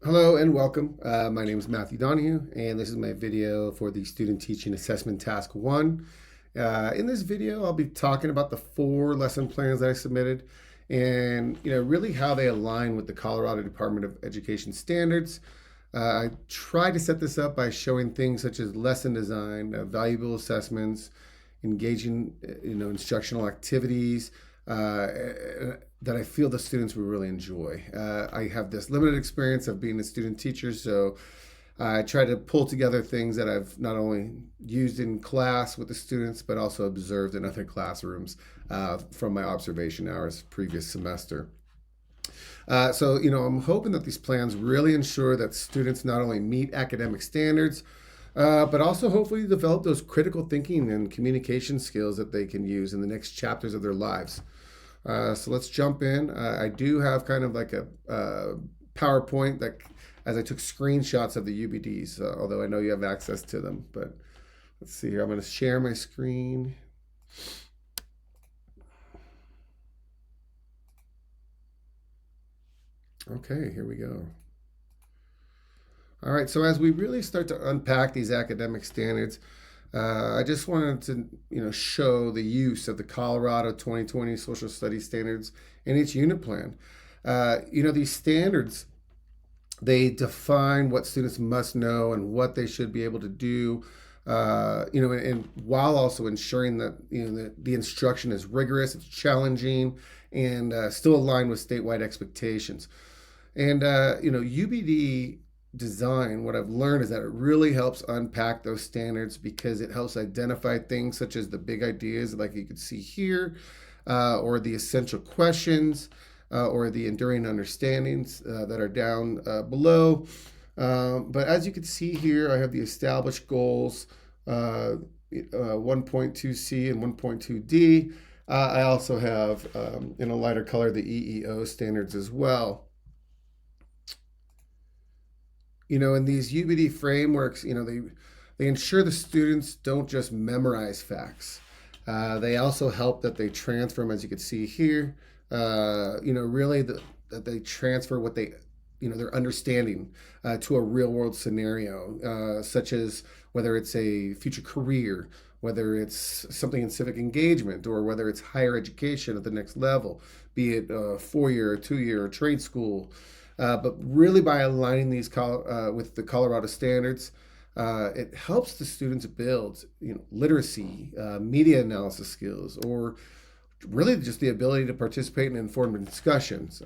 Hello and welcome. My name is Matthew Donahue, and this is my video for the Student Teaching Assessment Task 1. In this video, I'll be talking about the 4 lesson plans that I submitted and really how they align with the Colorado Department of Education standards. I tried to set this up by showing things such as lesson design, valuable assessments, engaging instructional activities, uh, that I feel the students will really enjoy. I have this limited experience of being a student teacher, so I try to pull together things that I've not only used in class with the students, but also observed in other classrooms from my observation hours previous semester. I'm hoping that these plans really ensure that students not only meet academic standards, but also hopefully develop those critical thinking and communication skills that they can use in the next chapters of their lives. So let's jump in. I do have kind of like a PowerPoint that, as I took screenshots of the UBDs, although I know you have access to them. But let's see here. I'm going to share my screen. Okay, here we go. All right, so as we really start to unpack these academic standards, I just wanted to show the use of the Colorado 2020 Social Studies standards in each unit plan. These standards, they define what students must know and what they should be able to do, and while also ensuring that the instruction is rigorous, it's challenging, and still aligned with statewide expectations. And UBD design, what I've learned is that it really helps unpack those standards because it helps identify things such as the big ideas, like you can see here, or the essential questions, or the enduring understandings that are down below. But as you can see here, I have the established goals, 1.2C and 1.2D. I also have, in a lighter color, the EEO standards as well. In these UBD frameworks, they ensure the students don't just memorize facts. They also help that they transfer them, as you can see here. Really that they transfer what their understanding to a real world scenario, such as whether it's a future career, whether it's something in civic engagement, or whether it's higher education at the next level, be it a 4-year, or 2-year, or trade school. But really, by aligning these with the Colorado standards, it helps the students build, literacy, media analysis skills, or really just the ability to participate in informed discussions,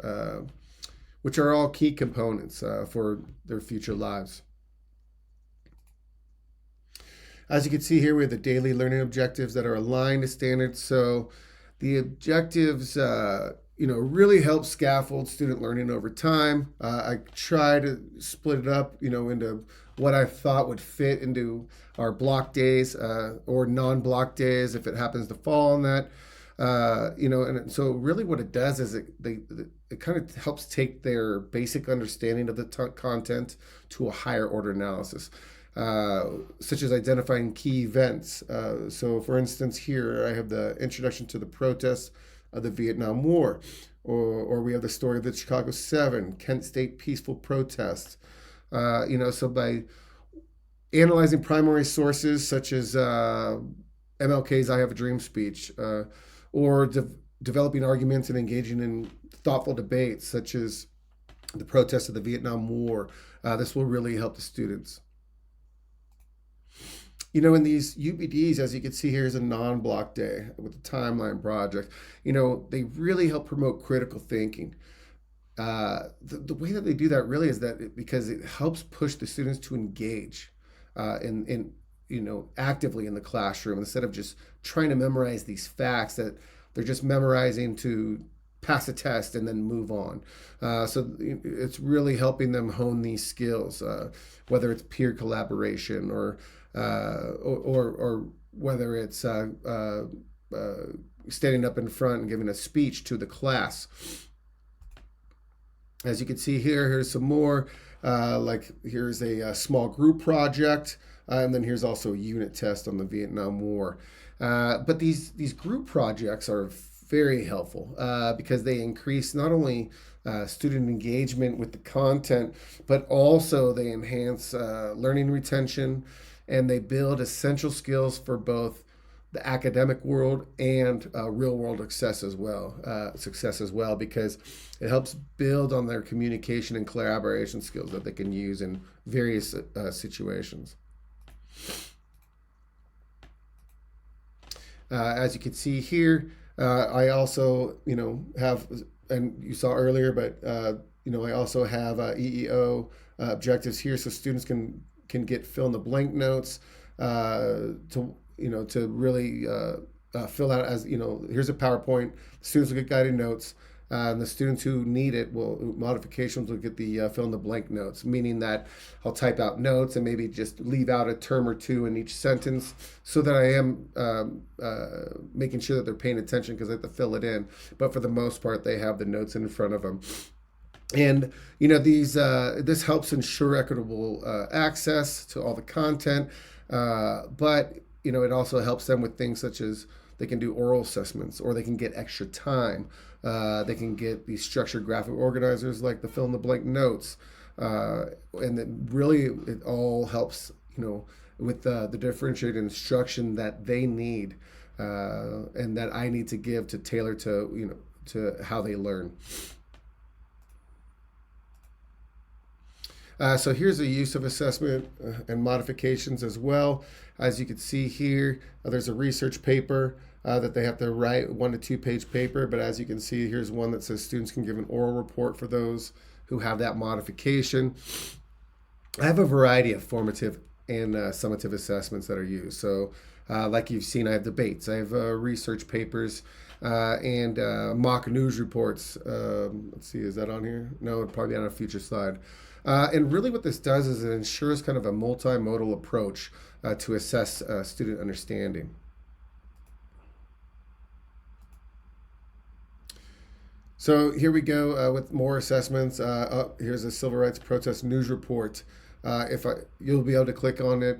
which are all key components for their future lives. As you can see here, we have the daily learning objectives that are aligned to standards. So the objectives, really help scaffold student learning over time. I try to split it up, into what I thought would fit into our block days or non-block days if it happens to fall on that. And so really what it does is it kind of helps take their basic understanding of the content to a higher order analysis. Such as identifying key events. So, for instance, here I have the introduction to the protests of the Vietnam War, or we have the story of the Chicago 7, Kent State peaceful protests. So by analyzing primary sources such as MLK's "I Have a Dream" speech, or developing arguments and engaging in thoughtful debates such as the protests of the Vietnam War, this will really help the students. In these UBDs, as you can see here, is a non-block day with the timeline project. They really help promote critical thinking. The way that they do that really is that because it helps push the students to engage in actively in the classroom instead of just trying to memorize these facts that they're just memorizing to pass a test and then move on. So it's really helping them hone these skills, whether it's peer collaboration or whether it's standing up in front and giving a speech to the class. As you can see here, here's some more. Like here's a small group project, and then here's also a unit test on the Vietnam War. But these group projects are very helpful because they increase not only student engagement with the content, but also they enhance learning retention, and they build essential skills for both the academic world and real world success as well. Because it helps build on their communication and collaboration skills that they can use in various situations. As you can see here, I also, have, and you saw earlier, but I also have EEO objectives here, so students can get fill in the blank notes to really fill out as here's a PowerPoint. Students will get guided notes. And the students who need it modifications will get the fill in the blank notes, meaning that I'll type out notes and maybe just leave out a term or two in each sentence so that I am making sure that they're paying attention because I have to fill it in. But for the most part, they have the notes in front of them. And these this helps ensure equitable access to all the content, but it also helps them with things such as they can do oral assessments, or they can get extra time. They can get these structured graphic organizers like the fill in the blank notes, and it all helps with the differentiated instruction that they need, and that I need to give to tailor to how they learn. So here's the use of assessment and modifications as well. As you can see here, there's a research paper that they have to write, 1 to 2 page paper. But as you can see, here's one that says students can give an oral report for those who have that modification. I have a variety of formative and summative assessments that are used. So like you've seen, I have debates, I have research papers, and mock news reports. Let's see, is that on here? No, it'd probably be on a future slide. And really what this does is it ensures kind of a multimodal approach to assess student understanding. So here we go with more assessments. Here's a Civil Rights Protest News Report. You'll be able to click on it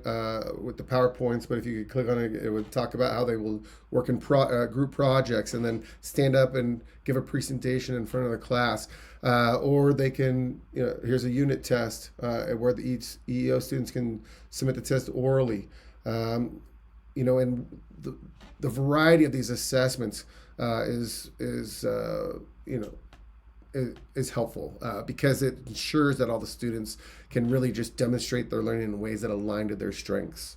with the PowerPoints, but if you could click on it, it would talk about how they will work in group projects and then stand up and give a presentation in front of the class. Or they can, here's a unit test where each EEO students can submit the test orally. And the variety of these assessments is helpful because it ensures that all the students can really just demonstrate their learning in ways that align to their strengths.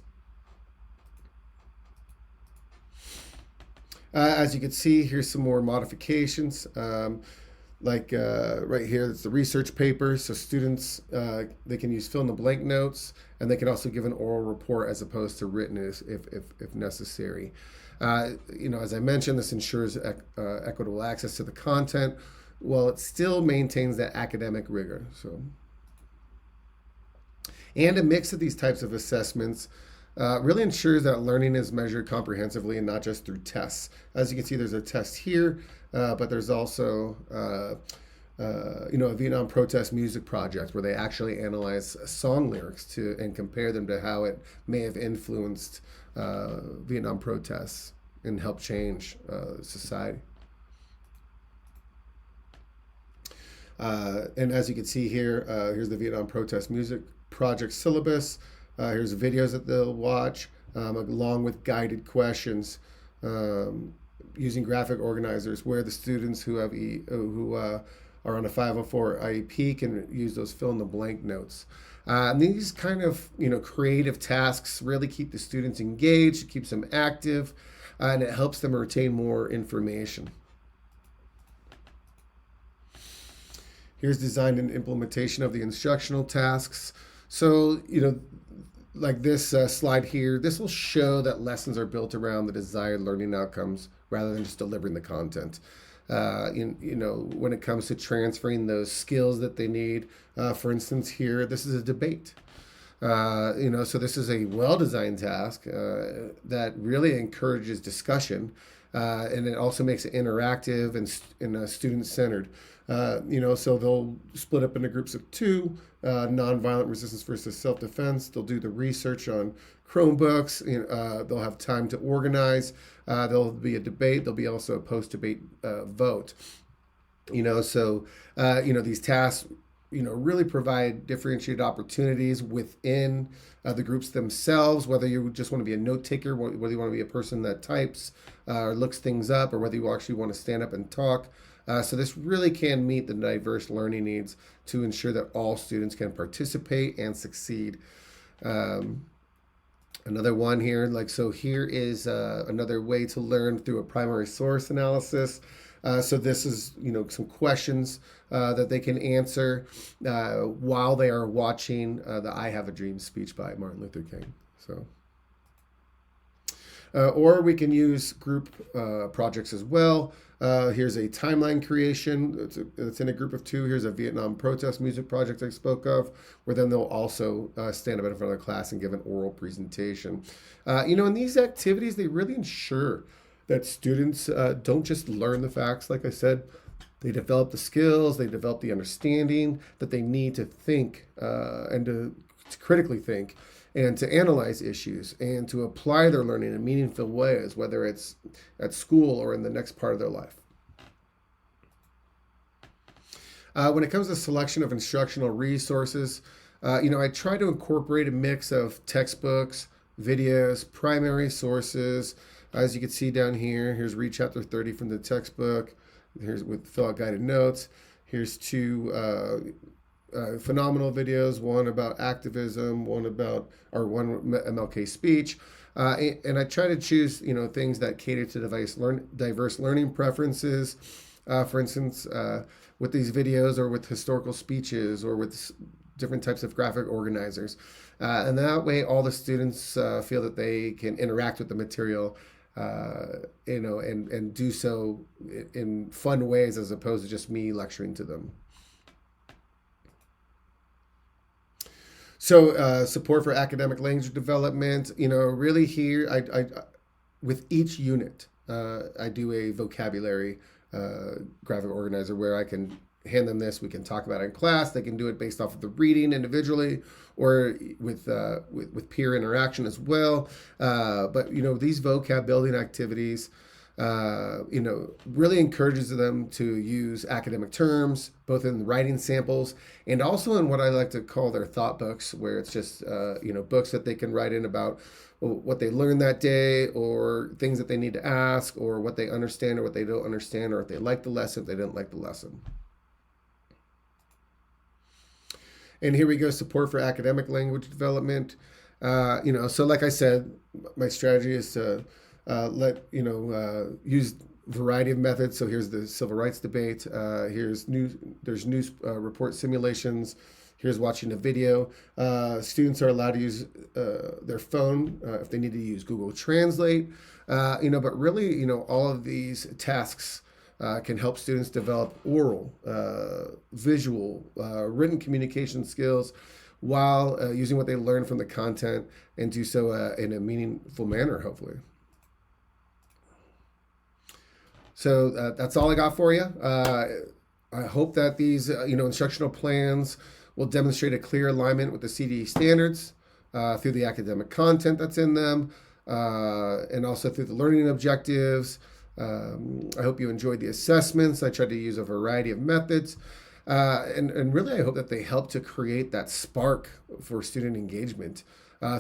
As you can see, here's some more modifications. Right here, it's the research paper. So students, they can use fill in the blank notes, and they can also give an oral report as opposed to written if necessary. As I mentioned, this ensures equitable access to the content, while it still maintains that academic rigor. And a mix of these types of assessments really ensures that learning is measured comprehensively and not just through tests. As you can see, there's a test here, but there's also a Vietnam protest music project where they actually analyze song lyrics and compare them to how it may have influenced Vietnam protests and helped change society. And as you can see here, here's the Vietnam protest music project syllabus. Here's videos that they'll watch, along with guided questions using graphic organizers, where the students who are on a 504 IEP can use those fill in the blank notes. And these kind of creative tasks really keep the students engaged, it keeps them active, and it helps them retain more information. Here's design and implementation of the instructional tasks. So, like this slide here, this will show that lessons are built around the desired learning outcomes rather than just delivering the content. When it comes to transferring those skills that they need, for instance, here, this is a debate. So this is a well-designed task that really encourages discussion, and it also makes it interactive and student-centered. So they'll split up into groups of 2, nonviolent resistance versus self-defense. They'll do the research on Chromebooks. They'll have time to organize. There'll be a debate. There'll be also a post-debate vote. So these tasks really provide differentiated opportunities within the groups themselves, whether you just want to be a note taker, whether you want to be a person that types or looks things up, or whether you actually want to stand up and talk. So this really can meet the diverse learning needs to ensure that all students can participate and succeed. um, Another one here, so here is another way to learn through a primary source analysis. So this is, some questions that they can answer while they are watching the "I Have a Dream" speech by Martin Luther King. So, or we can use group projects as well. Here's a timeline creation. It's in a group of two. Here's a Vietnam protest music project I spoke of, where then they'll also stand up in front of the class and give an oral presentation. And these activities, they really ensure that students don't just learn the facts, like I said. They develop the skills, they develop the understanding that they need to think and to critically think and to analyze issues and to apply their learning in meaningful ways, whether it's at school or in the next part of their life. When it comes to selection of instructional resources, I try to incorporate a mix of textbooks, videos, primary sources. As you can see down here, here's Read Chapter 30 from the textbook. Here's with fill out guided notes. Here's two phenomenal videos, one about activism, one MLK speech. And I try to choose, things that cater to diverse learning preferences. For instance, with these videos or with historical speeches or with different types of graphic organizers. And that way all the students feel that they can interact with the material and do so in fun ways as opposed to just me lecturing to them. So support for academic language development, really here, I with each unit, I do a vocabulary graphic organizer where I can hand them this. We can talk about it in class. They can do it based off of the reading individually or with peer interaction as well. But these vocab building activities, really encourages them to use academic terms, both in writing samples and also in what I like to call their thought books, where it's just, books that they can write in about what they learned that day or things that they need to ask or what they understand or what they don't understand or if they like the lesson, if they didn't like the lesson. And here we go, support for academic language development. So like I said, my strategy is to use variety of methods. So here's the civil rights debate. There's news report simulations. Here's watching a video. Students are allowed to use their phone if they need to use Google Translate. But really, all of these tasks can help students develop oral, visual, written communication skills while using what they learn from the content and do so in a meaningful manner, hopefully. So that's all I got for you. I hope that these instructional plans will demonstrate a clear alignment with the CDE standards through the academic content that's in them and also through the learning objectives. I hope you enjoyed the assessments. I tried to use a variety of methods. And really, I hope that they help to create that spark for student engagement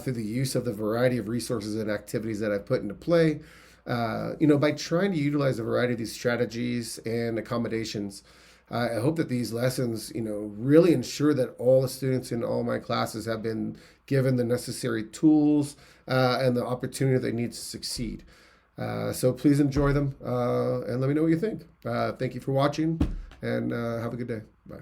through the use of the variety of resources and activities that I've put into play. By trying to utilize a variety of these strategies and accommodations, I hope that these lessons, really ensure that all the students in all my classes have been given the necessary tools and the opportunity they need to succeed. So please enjoy them and let me know what you think. Thank you for watching and have a good day. Bye.